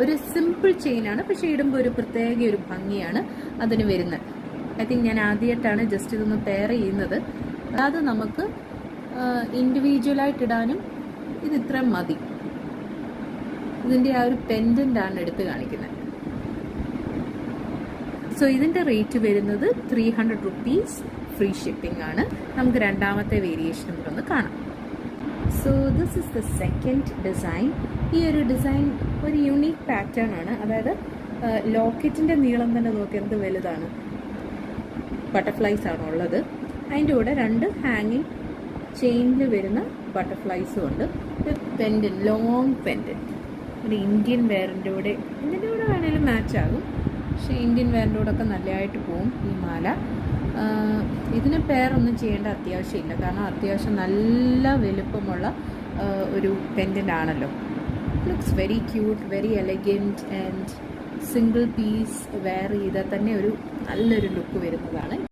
ഒരു സിമ്പിൾ ചെയിനാണ്, പക്ഷേ ഇടുമ്പോൾ ഒരു പ്രത്യേക ഒരു ഭംഗിയാണ് അതിന് വരുന്നത്. ഐ തിങ്ക് ഞാൻ ആദ്യമായിട്ടാണ് ജസ്റ്റ് ഇതൊന്ന് പെയർ ചെയ്യുന്നത്. അതായത് നമുക്ക് ഇൻഡിവിജ്വലായിട്ട് ഇടാനും ഇത് ഇത്രയും മതി. ഇതിൻ്റെ ആ ഒരു പെൻഡൻ്റാണ് എടുത്ത് കാണിക്കുന്നത്. സോ ഇതിൻ്റെ റേറ്റ് വരുന്നത് 300 റുപ്പീസ്, ഫ്രീ ഷിപ്പിംഗ് ആണ്. നമുക്ക് രണ്ടാമത്തെ വേരിയേഷൻ കൂടെ ഒന്ന് കാണാം. So this is the second design. ഈ ഒരു ഡിസൈൻ ഒരു യുണീക്ക് പാറ്റേൺ ആണ്. അതായത് ലോക്കറ്റിൻ്റെ നീളം തന്നെ നോക്കി എന്ത് വലുതാണ്. ബട്ടർഫ്ലൈസ് ആണ് ഉള്ളത്. അതിൻ്റെ കൂടെ 2 ഹാങ്ങിങ് ചെയിനിൽ വരുന്ന ബട്ടർഫ്ലൈസും ഉണ്ട്. Pendant, long pendant. ഒരു ഇന്ത്യൻ വെയറിൻ്റെ കൂടെ വേണേലും മാച്ച് ആകും. പക്ഷേ ഇന്ത്യൻ വെയറിൻ്റെ കൂടെ ഒക്കെ നല്ലതായിട്ട് പോവും ഈ മാല. ഇതിന് പെയറൊന്നും ചെയ്യേണ്ട അത്യാവശ്യമില്ല, കാരണം അത്യാവശ്യം നല്ല വലുപ്പമുള്ള ഒരു പെൻഡൻ്റ് ആണല്ലോ. Looks very cute, very elegant and single piece wear ചെയ്താൽ തന്നെ ഒരു നല്ലൊരു ലുക്ക് വരുന്നതാണ്.